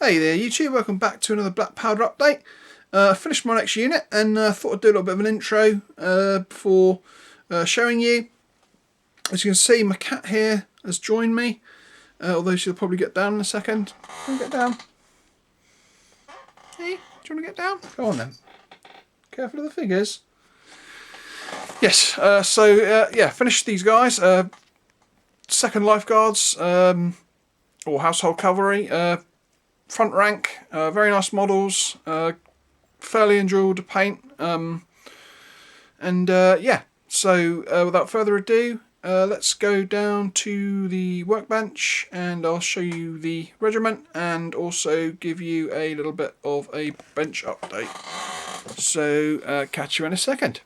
Hey there YouTube, welcome back to another Black Powder update. Finished my next unit and thought I'd do a little bit of an intro before showing you. As you can see, my cat here has joined me, although she'll probably get down in a second. Can you get down? Hey, do you want to get down? Go on then. Careful of the figures. Yes, yeah, finished these guys. Second Lifeguards, or Household Cavalry. Front rank, very nice models, fairly enjoyable to paint, yeah, so without further ado, let's go down to the workbench and I'll show you the regiment and also give you a little bit of a bench update. So catch you in a second.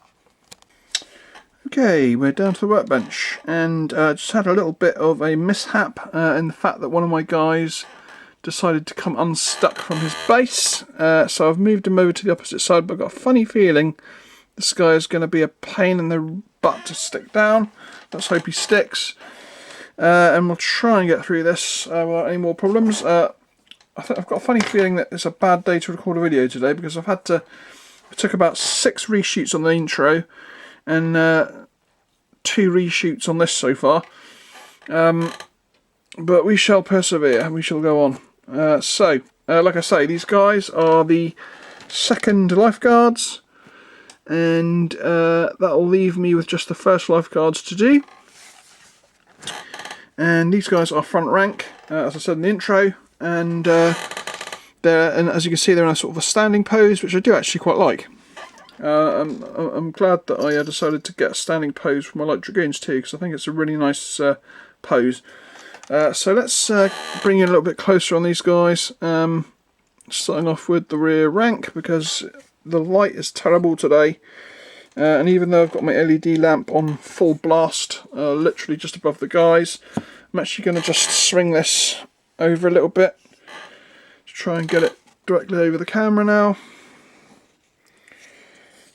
Okay, we're down to the workbench and just had a little bit of a mishap in the fact that one of my guys decided to come unstuck from his base, so I've moved him over to the opposite side, but I've got a funny feeling this guy is going to be a pain in the butt to stick down. Let's hope he sticks, and we'll try and get through this without any more problems. I've got a funny feeling that it's a bad day to record a video today because I took about 6 reshoots on the intro and 2 reshoots on this so far, but we shall persevere, we shall go on. Like I say, these guys are the second Lifeguards, and that'll leave me with just the first Lifeguards to do. And these guys are front rank, as I said in the intro, and as you can see, they're in a sort of a standing pose, which I do actually quite like. I'm glad that I decided to get a standing pose for my Light Dragoons too, because I think it's a really nice pose. So let's bring you a little bit closer on these guys, starting off with the rear rank because the light is terrible today, and even though I've got my LED lamp on full blast, literally just above the guys, I'm actually going to just swing this over a little bit to try and get it directly over the camera now.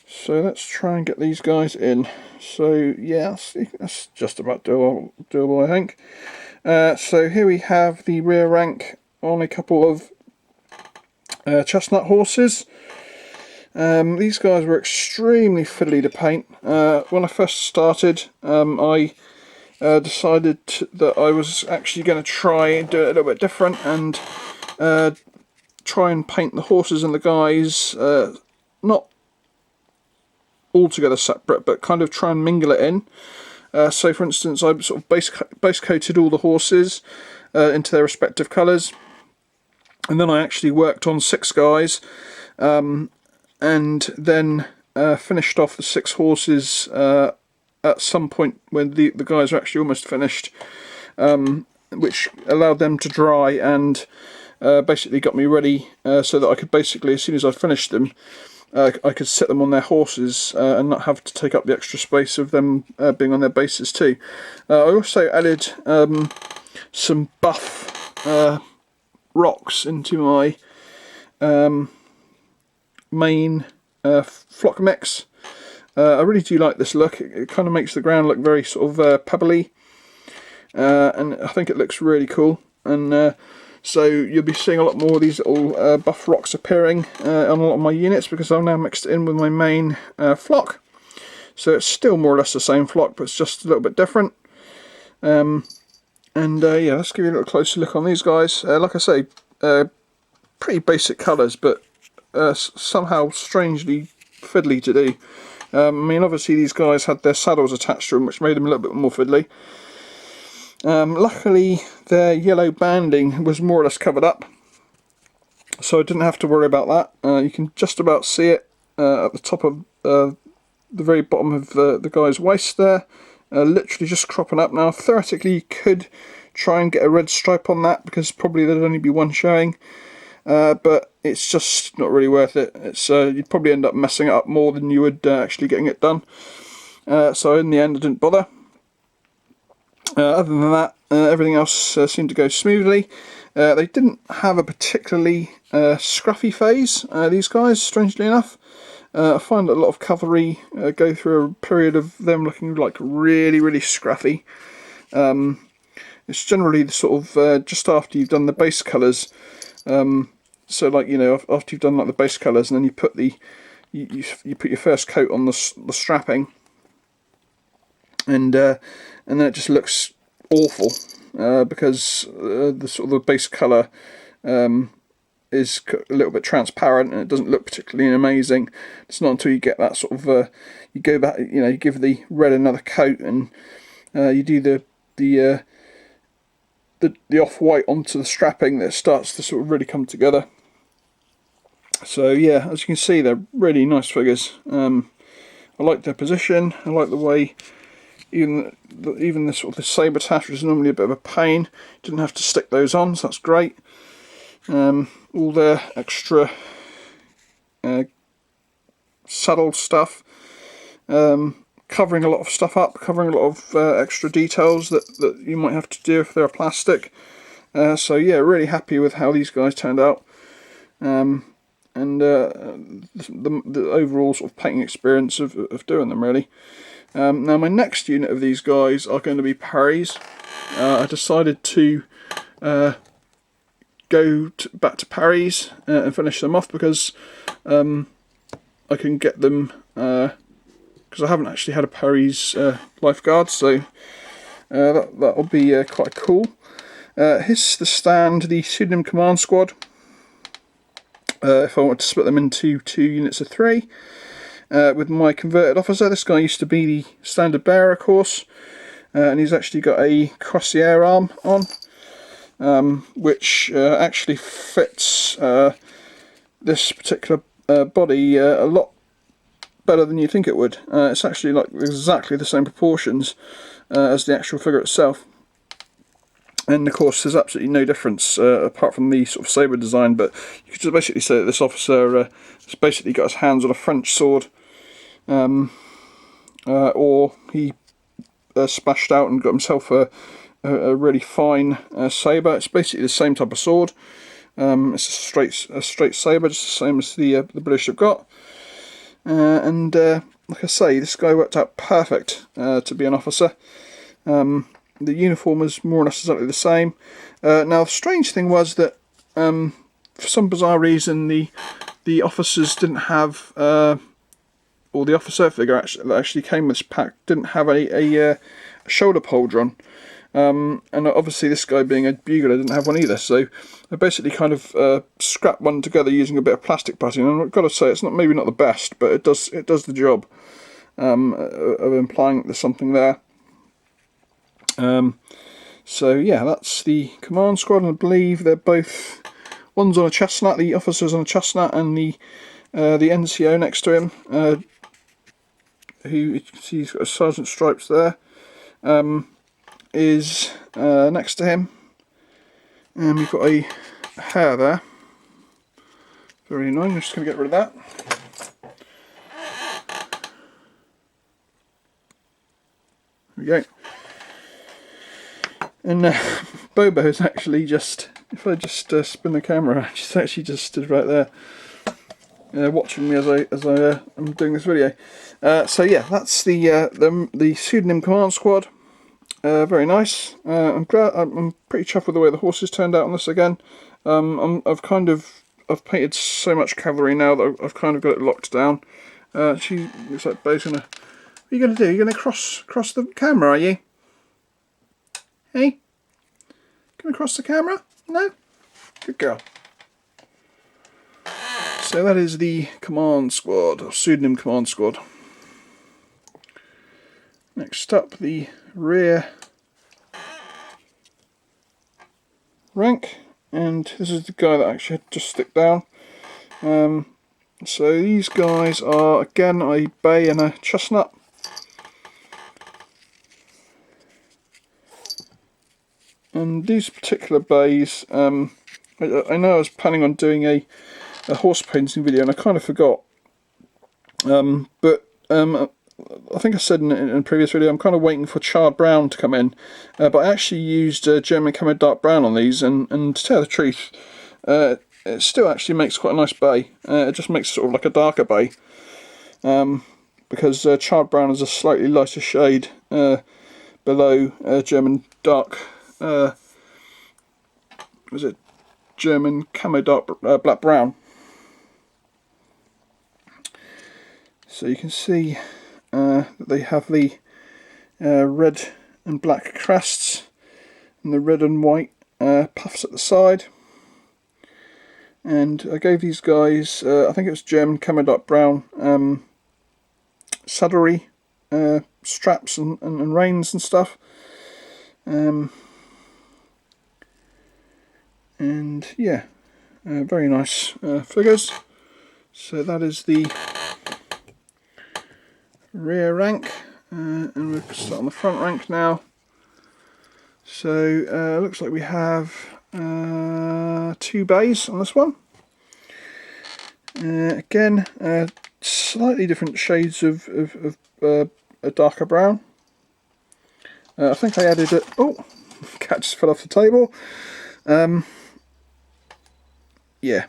So let's try and get these guys in. So yeah, that's just about doable I think. So here we have the rear rank on a couple of chestnut horses. These guys were extremely fiddly to paint. When I first started, I decided that I was actually going to try and do it a little bit different and try and paint the horses and the guys not altogether separate, but kind of try and mingle it in. So for instance, I sort of base coated all the horses into their respective colours, and then I actually worked on 6 guys, and then finished off the 6 horses at some point when the guys are actually almost finished, which allowed them to dry and basically got me ready so that I could basically, as soon as I finished them, I could sit them on their horses and not have to take up the extra space of them being on their bases too. I also added some buff rocks into my main flock mix. I really do like this look. It kind of makes the ground look very sort of pebbly, and I think it looks really cool. And so you'll be seeing a lot more of these little buff rocks appearing on a lot of my units because I've now mixed it in with my main flock. So it's still more or less the same flock, but it's just a little bit different. Yeah, let's give you a little closer look on these guys. Like I say, pretty basic colours, but somehow strangely fiddly to do. I mean, obviously these guys had their saddles attached to them, which made them a little bit more fiddly. Luckily their yellow banding was more or less covered up, so I didn't have to worry about that. You can just about see it at the top of the very bottom of the guy's waist there, literally just cropping up. Now theoretically you could try and get a red stripe on that because probably there'd only be one showing, but it's just not really worth it. It's you'd probably end up messing it up more than you would actually getting it done, so in the end I didn't bother. Other than that, everything else seemed to go smoothly. They didn't have a particularly scruffy phase, these guys, strangely enough. I find that a lot of cavalry go through a period of them looking like really, really scruffy. It's generally the sort of just after you've done the base colours So like, you know, after you've done like the base colours, and then you put you put your first coat on the strapping, and then it just looks awful, because the sort of the base colour is a little bit transparent, and it doesn't look particularly amazing. It's not until you get that sort of you go back, you know, you give the red another coat, and you do the off-white onto the strapping, that it starts to sort of really come together. So yeah, as you can see, they're really nice figures. I like their position. I like the way even the sort of the sabre attach, which is normally a bit of a pain, didn't have to stick those on, so that's great. All their extra saddle stuff, covering a lot of stuff up, covering a lot of extra details that you might have to do if they're plastic. So yeah, really happy with how these guys turned out, and the overall sort of painting experience of doing them, really. Now my next unit of these guys are going to be Parries. I decided to go back to Parries and finish them off, because I can get them, because I haven't actually had a Parries lifeguard, so that'll be quite cool. Here's the stand, the Pseudonym Command Squad. If I want to split them into 2 units of 3, with my converted officer. This guy used to be the standard bearer, of course, and he's actually got a Crossier arm on, which actually fits this particular body a lot better than you think it would. It's actually like exactly the same proportions as the actual figure itself. And of course there's absolutely no difference apart from the sort of sabre design, but you could just basically say that this officer has basically got his hands on a French sword, or he splashed out and got himself a really fine sabre. It's basically the same type of sword. It's a straight sabre, just the same as the British have got. And like I say, this guy worked out perfect to be an officer. The uniform is more or less exactly the same. Now the strange thing was that for some bizarre reason the officers didn't have, or the officer figure that actually came with this pack didn't have a shoulder holder on. And obviously this guy being a bugler didn't have one either, so I basically kind of scrapped one together using a bit of plastic putty, and I've got to say it's maybe not the best, but it does the job of implying that there's something there. So yeah, that's the command squad, and I believe they're both, one's on a chestnut, the officer's on a chestnut, and the NCO next to him, who you can see he's got a sergeant stripes there, is next to him, and we've got a hair there, very annoying. I'm just going to get rid of that. There we go. And Bobo is actually just, if I just spin the camera, she's actually just stood right there, watching me as I am doing this video. So yeah, that's the Pseudonym Command Squad. Very nice. I'm pretty chuffed with the way the horses turned out on this again. I've painted so much cavalry now that I've kind of got it locked down. She looks like Bo's gonna. What are you gonna do? You're gonna cross the camera, are you? Hey? Gonna cross the camera? No? Good girl. So that is the command squad, or Pseudonym Command Squad. Next up, the rear rank, and this is the guy that I actually had to just stick down. So these guys are again a bay and a chestnut. And these particular bays, I know I was planning on doing a horse painting video, and I kind of forgot. But I think I said in a previous video, I'm kind of waiting for charred brown to come in. But I actually used German Camo dark brown on these, and to tell the truth, it still actually makes quite a nice bay. It just makes sort of like a darker bay, because charred brown is a slightly lighter shade below German dark. Was it German camo dark black brown. So you can see that they have the red and black crests and the red and white puffs at the side. And I gave these guys, I think it was German camo dark brown saddlery straps and reins and stuff. And yeah, very nice figures. So that is the rear rank, and we'll start on the front rank now. So looks like we have 2 bays on this one. Again, slightly different shades of a darker brown. I think I added it. Oh, cat just fell off the table. Yeah.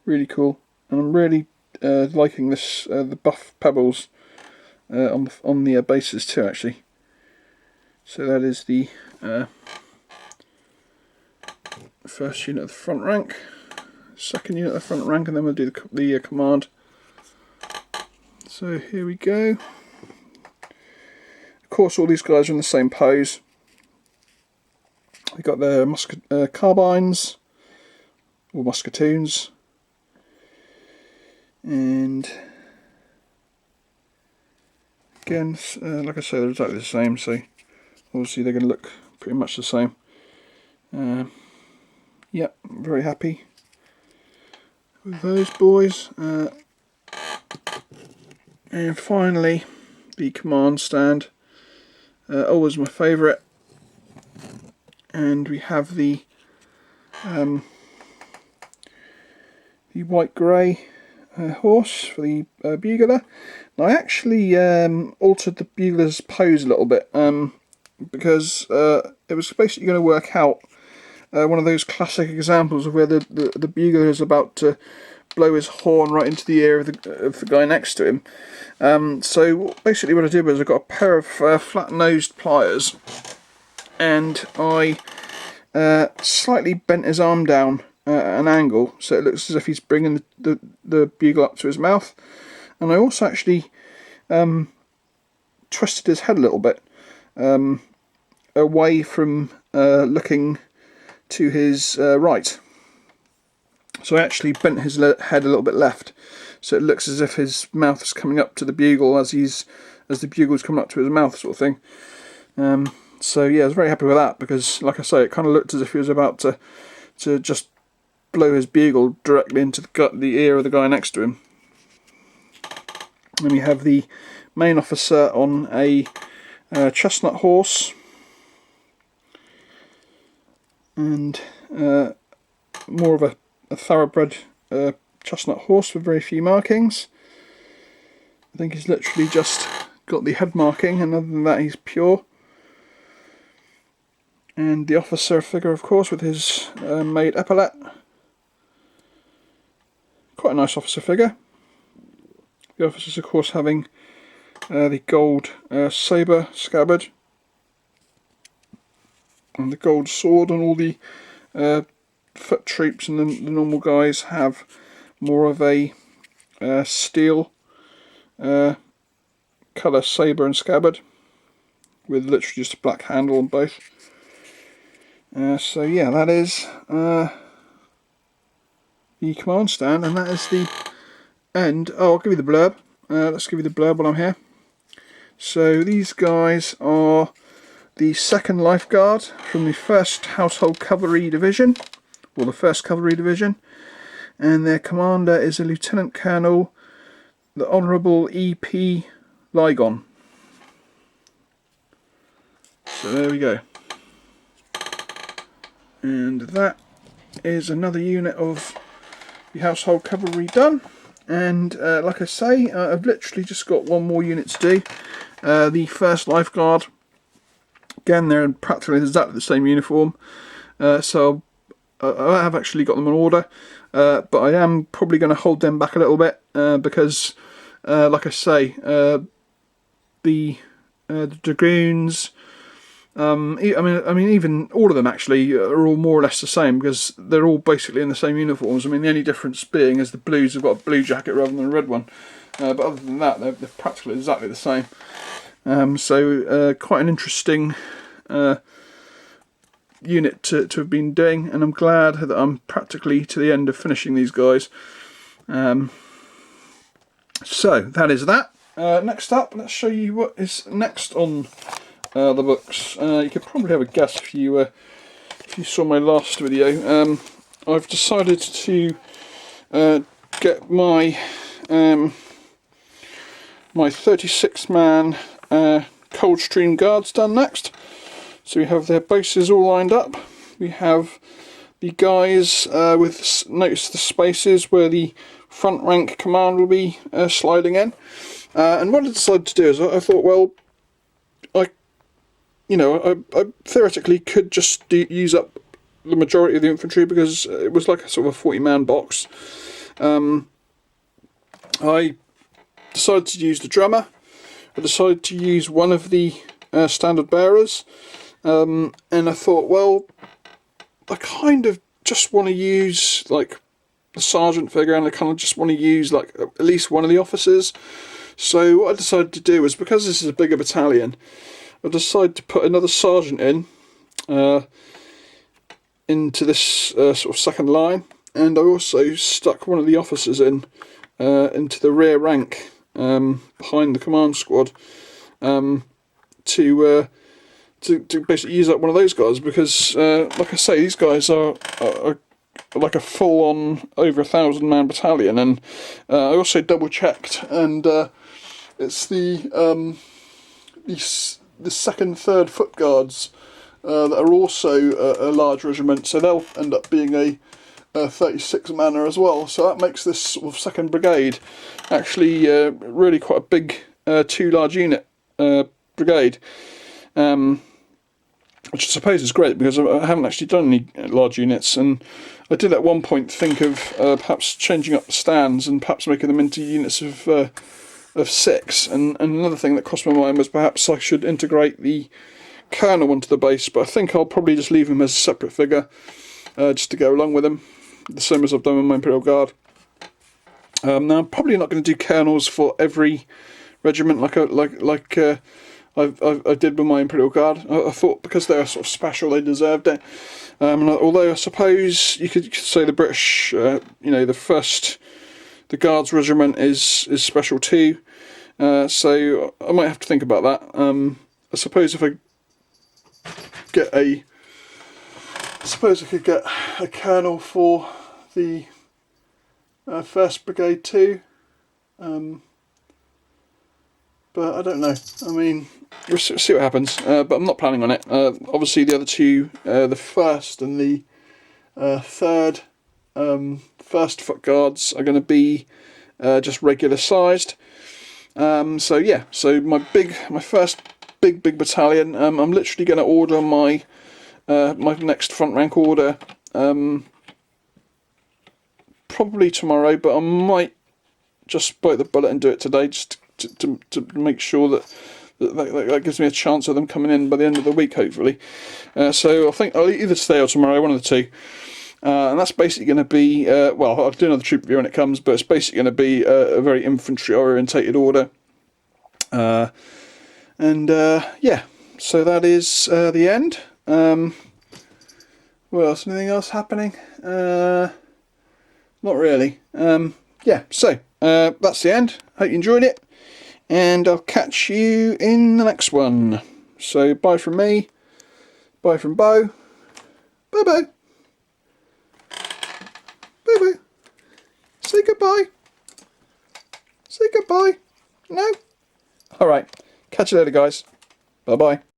Really cool, and I'm really liking this the buff pebbles on the bases too, actually. So that is the first unit of the front rank, second unit of the front rank, and then we'll do the command. So here we go. Of course, all these guys are in the same pose. We've got the carbines, or musketoons, and again, like I say, they're exactly the same, so obviously they're going to look pretty much the same. Yep, very happy with those boys. And finally, the command stand, always my favourite. And we have the white grey horse for the bugler. Now I actually altered the bugler's pose a little bit because it was basically going to work out one of those classic examples of where the bugler is about to blow his horn right into the ear of the guy next to him. So basically what I did was I got a pair of flat-nosed pliers, and I slightly bent his arm down at an angle so it looks as if he's bringing the bugle up to his mouth, and I also actually twisted his head a little bit away from looking to his right. So I actually bent his head a little bit left, so it looks as if his mouth is coming up to the bugle as the bugle's coming up to his mouth, sort of thing. So yeah, I was very happy with that because, like I say, it kind of looked as if he was about to just blow his bugle directly into the ear of the guy next to him. And we have the main officer on a chestnut horse, and more of a thoroughbred chestnut horse with very few markings. I think he's literally just got the head marking, and other than that he's pure. And the officer figure, of course, with his made epaulette. Quite a nice officer figure. The officer's, of course, having the gold sabre scabbard and the gold sword, and all the foot troops and the normal guys have more of a steel colour sabre and scabbard with literally just a black handle on both. So yeah, that is the command stand, and that is the end. Oh, I'll give you the blurb. Let's give you the blurb while I'm here. So these guys are the 2nd Lifeguard from the 1st Household Cavalry Division, or the 1st Cavalry Division, and their commander is a Lieutenant Colonel, the Honourable E.P. Ligon. So there we go. And that is another unit of the Household Cavalry done. And like I say, I've literally just got one more unit to do. The 1st Lifeguard. Again, they're in practically exactly the same uniform. So I have actually got them on order. But I am probably going to hold them back a little bit. Because, like I say, the Dragoons, I mean, even all of them actually are all more or less the same because they're all basically in the same uniforms. I mean, the only difference being is the blues have got a blue jacket rather than a red one. But other than that, they're practically exactly the same. So quite an interesting unit to have been doing, and I'm glad that I'm practically to the end of finishing these guys. So that is that. Next up, let's show you what is next on the books. You could probably have a guess if you saw my last video. I've decided to get my my 36-man Coldstream Guards done next. So we have their bases all lined up. We have the guys with, notice the spaces where the front rank command will be sliding in. And what I decided to do is I thought, well, I theoretically could just use up the majority of the infantry because it was like a sort of a 40-man box. I decided to use the drummer. I decided to use one of the standard bearers. And I thought, well, I kind of just want to use like the sergeant figure, and I kind of just want to use like at least one of the officers. So what I decided to do was, because this is a bigger battalion, I decided to put another sergeant in into this sort of second line, and I also stuck one of the officers in into the rear rank behind the command squad to basically use up one of those guys, because like I say, these guys are like a full-on over 1,000-man battalion. And I also double checked, and it's the second, third foot guards that are also a large regiment, so they'll end up being a 36-manner as well. So that makes this sort of second brigade actually really quite a big two large unit brigade. Which I suppose is great, because I haven't actually done any large units, and I did at one point think of perhaps changing up the stands and perhaps making them into units of 6. And another thing that crossed my mind was perhaps I should integrate the colonel onto the base, but I think I'll probably just leave him as a separate figure, just to go along with him, the same as I've done with my Imperial Guard. Now I'm probably not going to do colonels for every regiment like I did with my Imperial Guard. I thought because they were sort of special, they deserved it. Although I suppose you could say the British, the Guards Regiment is special too. So I might have to think about that. I suppose if I could get a colonel for the 1st Brigade too. But I don't know. I mean, we'll see what happens. But I'm not planning on it. Obviously, the other two, the 1st and the 3rd 1st Foot Guards, are going to be just regular sized. So yeah. So my first big battalion. I'm literally going to order my next front rank order probably tomorrow, but I might just bite the bullet and do it today, just to make sure that gives me a chance of them coming in by the end of the week, hopefully. So I think I'll either today or tomorrow, one of the two. And that's basically going to be, well, I'll do another troop review when it comes, but it's basically going to be a very infantry orientated order. Yeah, so that is the end. What else? Anything else happening? Not really. Yeah, so that's the end. Hope you enjoyed it, and I'll catch you in the next one. So bye from me, bye from Bo, bye bye, bye bye. Say goodbye. Say goodbye. No? Alright, catch you later, guys. Bye bye.